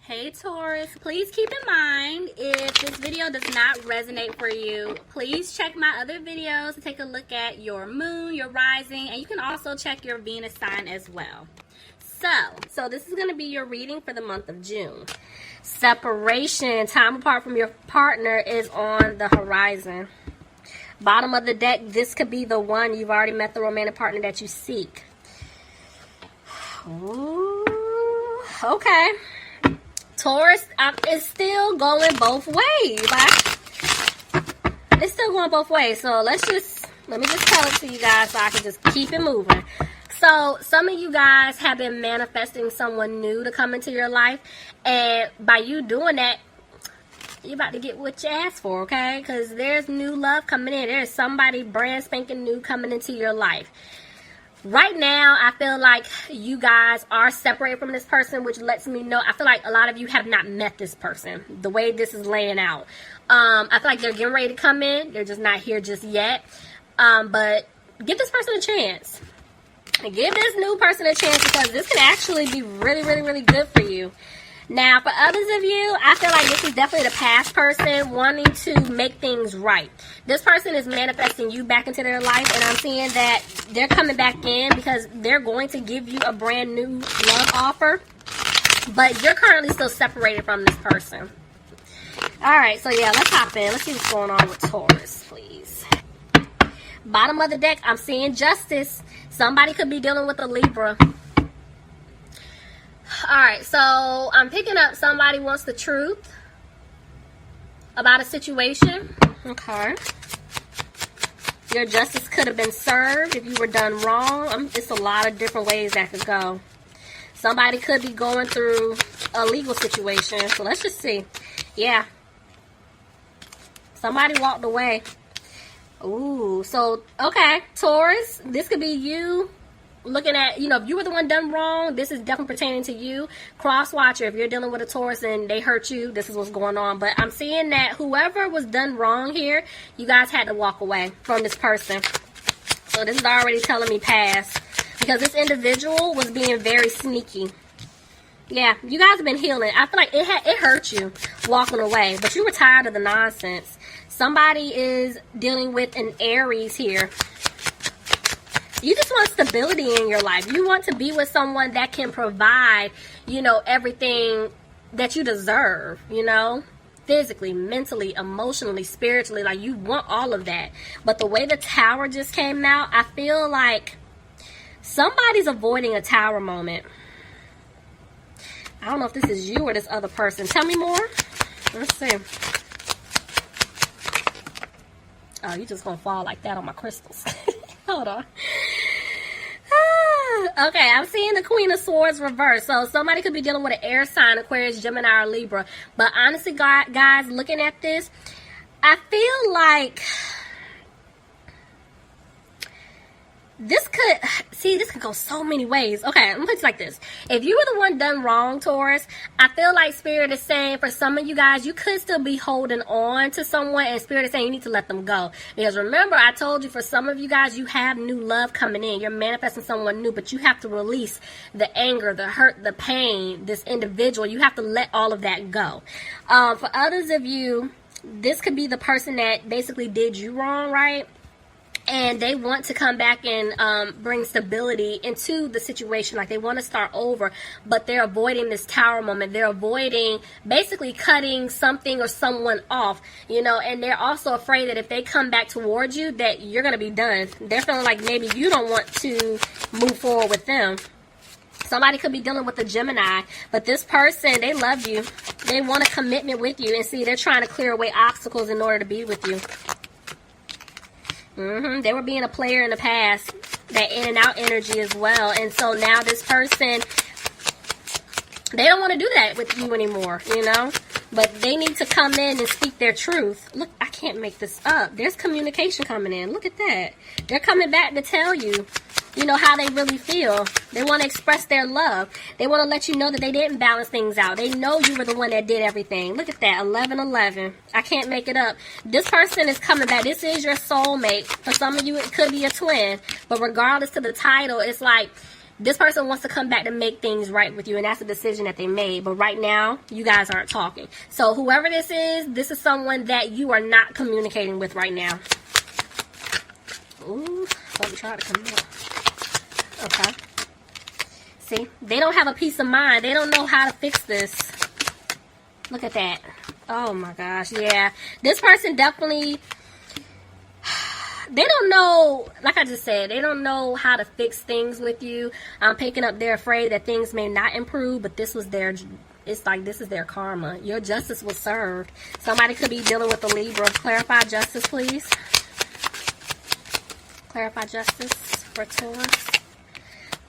Hey Taurus, please keep in mind if this video does not resonate for you, please check my other videos to take a look at your moon, your rising, and you can also check your Venus sign as well. So this is going to be your reading for the month of June. Separation, time apart from your partner is on the horizon. Bottom of the deck, this could be the one. You've already met the romantic partner that you seek. Ooh, okay. Taurus, it's still going both ways. It's still going both ways. So let me just tell it to you guys so I can just keep it moving. So some of you guys have been manifesting someone new to come into your life. And by you doing that, you're about to get what you asked for, okay? Because there's new love coming in. There's somebody brand spanking new coming into your life. Right now, I feel like you guys are separated from this person, which lets me know, I feel like a lot of you have not met this person, the way this is laying out. I feel like they're getting ready to come in. They're just not here just yet. But give this person a chance. Give this new person a chance because this can actually be really, really, really good for you. Now, for others of you, I feel like this is definitely the past person wanting to make things right. This person is manifesting you back into their life, and I'm seeing that they're coming back in because they're going to give you a brand new love offer, but you're currently still separated from this person. All right, so yeah, let's hop in. Let's see what's going on with Taurus, please. Bottom of the deck, I'm seeing justice. Somebody could be dealing with a Libra. Alright, so I'm picking up somebody wants the truth about a situation. Okay. Your justice could have been served if you were done wrong. It's a lot of different ways that could go. Somebody could be going through a legal situation. So let's just see. Yeah. Somebody walked away. Ooh, so, okay, Taurus, this could be you. Looking at, if you were the one done wrong, this is definitely pertaining to you. Cross watcher, if you're dealing with a Taurus and they hurt you, this is what's going on. But I'm seeing that whoever was done wrong here, you guys had to walk away from this person. So this is already telling me pass. Because this individual was being very sneaky. Yeah, you guys have been healing. I feel like it hurt you walking away. But you were tired of the nonsense. Somebody is dealing with an Aries here. You just want stability in your life. You want to be with someone that can provide, everything that you deserve, physically, mentally, emotionally, spiritually. Like, you want all of that. But the way the Tower just came out, I feel like somebody's avoiding a Tower moment. I don't know if this is you or this other person. Tell me more. Let's see. Oh, you just gonna fall like that on my crystals. Hold on. Okay, I'm seeing the Queen of Swords reverse. So somebody could be dealing with an air sign, Aquarius, Gemini, or Libra. But honestly, guys, looking at this, I feel like this could go so many ways. Okay, I'm gonna put it like this. If you were the one done wrong, Taurus, I feel like Spirit is saying for some of you guys, you could still be holding on to someone, and Spirit is saying you need to let them go. Because remember, I told you for some of you guys, you have new love coming in. You're manifesting someone new, but you have to release the anger, the hurt, the pain, this individual. You have to let all of that go. For others of you, this could be the person that basically did you wrong, right? And they want to come back and bring stability into the situation. Like, they want to start over, but they're avoiding this Tower moment. They're avoiding basically cutting something or someone off, and they're also afraid that if they come back towards you, that you're going to be done. They're feeling like maybe you don't want to move forward with them. Somebody could be dealing with a Gemini, but this person, they love you. They want a commitment with you, and see, they're trying to clear away obstacles in order to be with you. They were being a player in the past, that in and out energy as well. And so now this person, they don't want to do that with you anymore, But they need to come in and speak their truth. Look, I can't make this up. There's communication coming in. Look at that. They're coming back to tell you, how they really feel. They want to express their love. They want to let you know that they didn't balance things out. They know you were the one that did everything. Look at that, 11-11. I can't make it up. This person is coming back. This is your soulmate. For some of you, it could be a twin. But regardless to the title, it's like This person wants to come back to make things right with you, and that's a decision that they made. But right now, you guys aren't talking. So whoever this is someone that you are not communicating with right now. Ooh, something tried to come out. Okay. See, they don't have a peace of mind. They don't know how to fix this. Look at that. Oh my gosh, yeah. This person definitely... They don't know, like I just said, they don't know how to fix things with you. I'm picking up they're afraid that things may not improve, but this was their, it's like this is their karma. Your justice was served. Somebody could be dealing with a Libra. Clarify justice, please. Clarify justice for Taurus.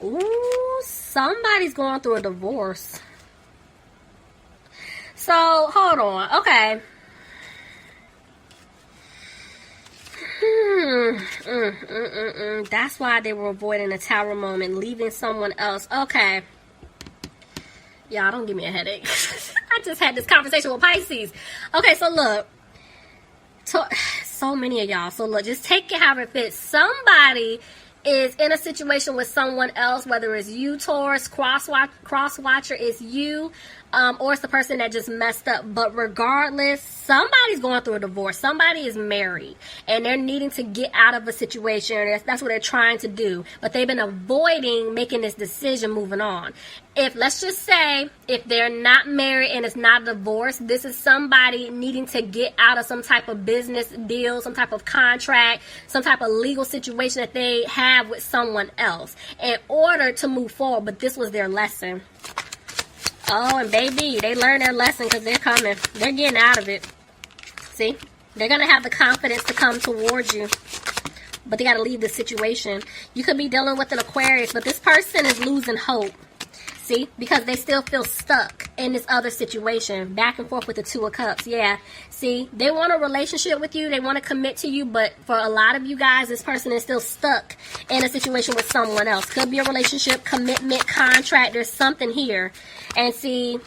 Ooh, somebody's going through a divorce. So, hold on. Okay. That's why they were avoiding the Tower moment, leaving someone else. Okay. Y'all, don't give me a headache. I just had this conversation with Pisces. Okay, so look. So many of y'all. So look, just take it however it fits. Somebody is in a situation with someone else, whether it's you, Taurus, cross-watcher, it's you, or it's the person that just messed up. But regardless, somebody's going through a divorce. Somebody is married, and they're needing to get out of a situation. That's what they're trying to do. But they've been avoiding making this decision, moving on. If, let's just say, if they're not married and it's not a divorce, this is somebody needing to get out of some type of business deal, some type of contract, some type of legal situation that they have with someone else in order to move forward. But this was their lesson. Oh, and baby, they learned their lesson because they're coming. They're getting out of it. See? They're going to have the confidence to come towards you. But they got to leave the situation. You could be dealing with an Aquarius, but this person is losing hope. See? Because they still feel stuck in this other situation. Back and forth with the Two of Cups. Yeah. See? They want a relationship with you. They want to commit to you. But for a lot of you guys, this person is still stuck in a situation with someone else. Could be a relationship, commitment, contract. There's something here. And see,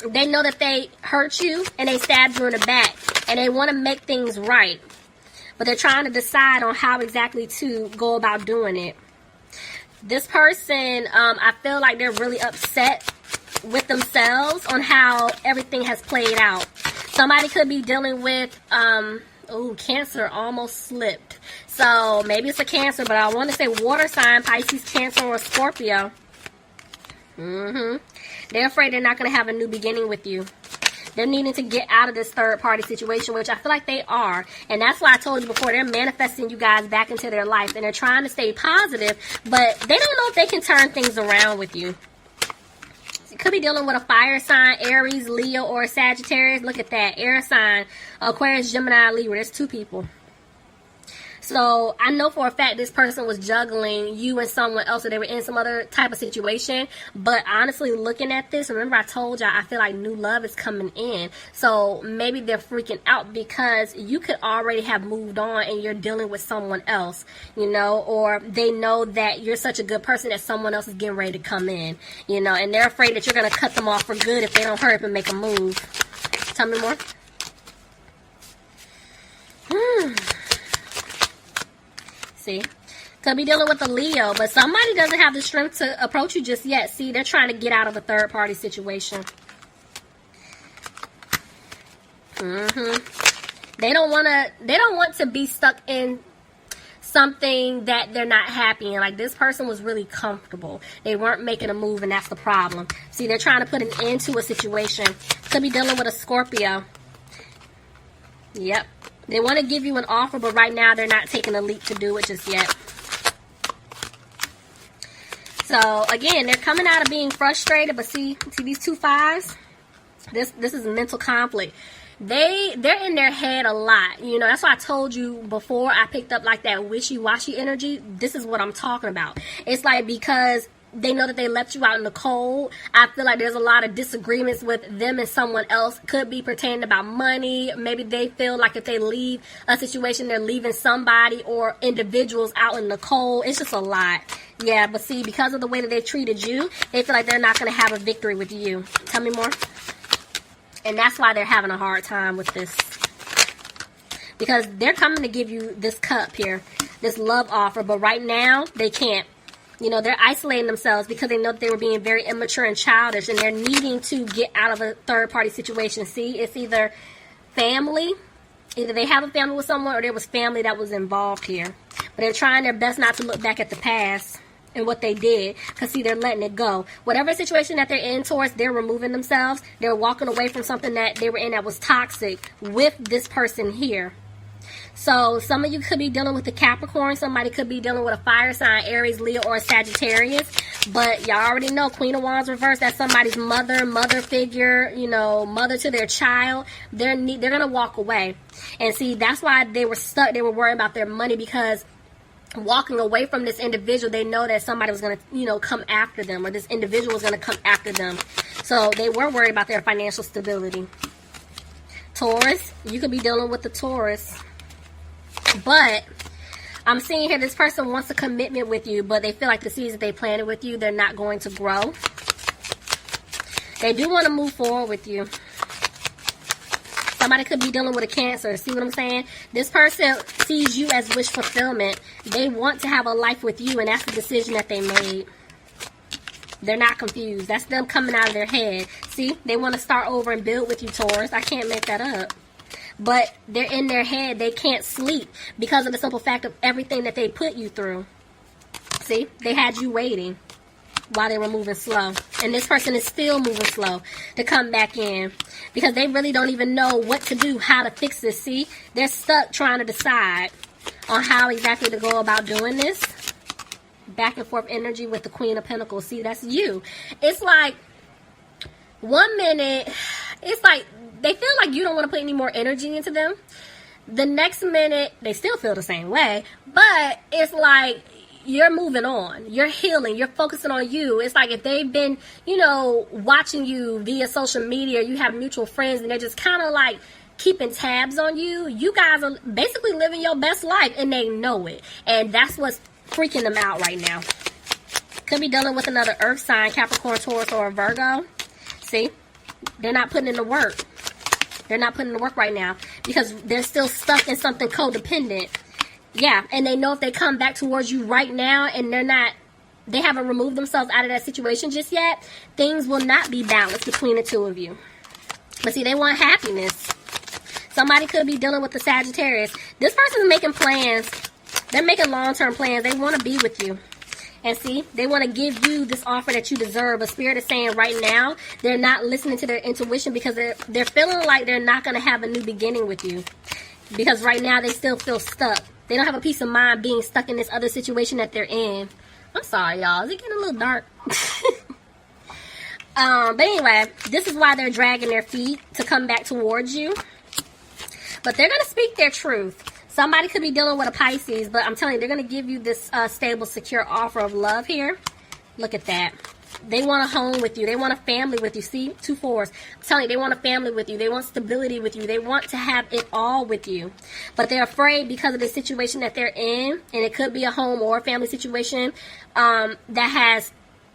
they know that they hurt you and they stabbed you in the back. And they want to make things right. But they're trying to decide on how exactly to go about doing it. This person, I feel like they're really upset with themselves on how everything has played out. Somebody could be dealing with, Cancer almost slipped. So maybe it's a Cancer, but I want to say water sign, Pisces, Cancer, or Scorpio. They're afraid they're not going to have a new beginning with you. They're needing to get out of this third-party situation, which I feel like they are. And that's why I told you before, they're manifesting you guys back into their life. And they're trying to stay positive, but they don't know if they can turn things around with you. You could be dealing with a fire sign, Aries, Leo, or Sagittarius. Look at that. Air sign, Aquarius, Gemini, Libra. There's two people. So I know for a fact this person was juggling you and someone else, or they were in some other type of situation. But honestly, looking at this, remember I told y'all I feel like new love is coming in. So maybe they're freaking out because you could already have moved on and you're dealing with someone else, you know, or they know that you're such a good person that someone else is getting ready to come in, you know, and they're afraid that you're going to cut them off for good if they don't hurry up and make a move. Tell me more. See, could be dealing with a Leo, but somebody doesn't have the strength to approach you just yet. See, they're trying to get out of a third-party situation. They don't want to be stuck in something that they're not happy in. Like, this person was really comfortable. They weren't making a move, and that's the problem. See, they're trying to put an end to a situation. Could be dealing with a Scorpio. Yep. They want to give you an offer, but right now they're not taking a leap to do it just yet. So, again, they're coming out of being frustrated, but see these two fives? This is a mental conflict. They're in their head a lot. You know, that's why I told you before I picked up like that wishy-washy energy. This is what I'm talking about. It's like because they know that they left you out in the cold. I feel like there's a lot of disagreements with them and someone else. Could be pertaining about money. Maybe they feel like if they leave a situation, they're leaving somebody or individuals out in the cold. It's just a lot. Yeah, but see, because of the way that they treated you, they feel like they're not going to have a victory with you. Tell me more. And that's why they're having a hard time with this. Because they're coming to give you this cup here, this love offer. But right now, they can't. You know, they're isolating themselves because they know that they were being very immature and childish, and they're needing to get out of a third-party situation. See, it's either family, either they have a family with someone, or there was family that was involved here. But they're trying their best not to look back at the past and what they did, because see, they're letting it go. Whatever situation that they're in towards, they're removing themselves. They're walking away from something that they were in that was toxic with this person here. So some of you could be dealing with the Capricorn. Somebody could be dealing with a fire sign, Aries, Leo, or Sagittarius. But y'all already know Queen of Wands reversed. That's somebody's mother figure, you know, mother to their child. They're going to walk away. And see, that's why they were stuck. They were worried about their money, because walking away from this individual, they know that somebody was going to, you know, come after them, or this individual was going to come after them. So they were worried about their financial stability. Taurus, you could be dealing with the Taurus. But I'm seeing here this person wants a commitment with you, but they feel like the seeds that they planted with you, they're not going to grow. They do want to move forward with you. Somebody could be dealing with a Cancer. See what I'm saying? This person sees you as wish fulfillment. They want to have a life with you, and that's the decision that they made. They're not confused. That's them coming out of their head. See? They want to start over and build with you, Taurus. I can't make that up. But they're in their head. They can't sleep because of the simple fact of everything that they put you through. See? They had you waiting while they were moving slow. And this person is still moving slow to come back in, because they really don't even know what to do, how to fix this. See? They're stuck trying to decide on how exactly to go about doing this. Back and forth energy with the Queen of Pentacles. See, that's you. It's like 1 minute, it's like they feel like you don't want to put any more energy into them. The next minute, they still feel the same way, but it's like you're moving on. You're healing. You're focusing on you. It's like if they've been, you know, watching you via social media, you have mutual friends, and they're just kind of like keeping tabs on you. You guys are basically living your best life, and they know it. And that's what's freaking them out right now. Could be dealing with another earth sign, Capricorn, Taurus, or a Virgo. See? They're not putting in the work. They're not putting in the work right now because they're still stuck in something codependent. Yeah, and they know if they come back towards you right now and they haven't removed themselves out of that situation just yet, things will not be balanced between the two of you. But see, they want happiness. Somebody could be dealing with the Sagittarius. This person's making plans. They're making long-term plans. They want to be with you. And see, they want to give you this offer that you deserve. A spirit is saying right now, they're not listening to their intuition because they're feeling like they're not going to have a new beginning with you. Because right now, they still feel stuck. They don't have a peace of mind being stuck in this other situation that they're in. I'm sorry, y'all. Is it getting a little dark? But anyway, this is why they're dragging their feet to come back towards you. But they're going to speak their truth. Somebody could be dealing with a Pisces, but I'm telling you, they're going to give you this stable, secure offer of love here. Look at that. They want a home with you. They want a family with you. See? 2 4s. I'm telling you, they want a family with you. They want stability with you. They want to have it all with you. But they're afraid because of the situation that they're in, and it could be a home or a family situation that has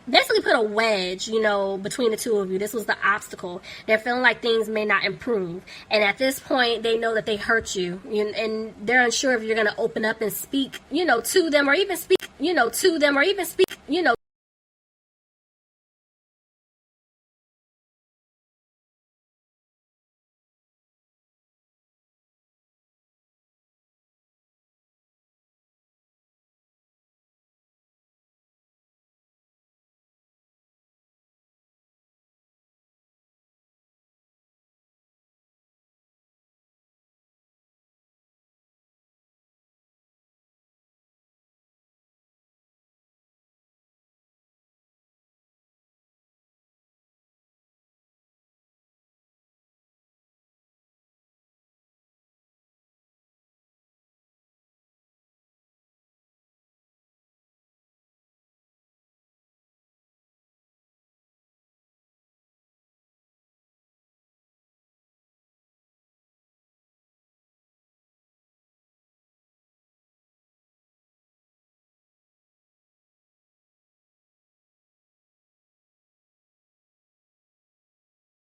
basically put a wedge, you know, between the two of you. This was the obstacle. They're feeling like things may not improve. And at this point, they know that they hurt you. And they're unsure if you're going to open up and speak, you know, to them, or even speak, you know, to them, or even speak, you know,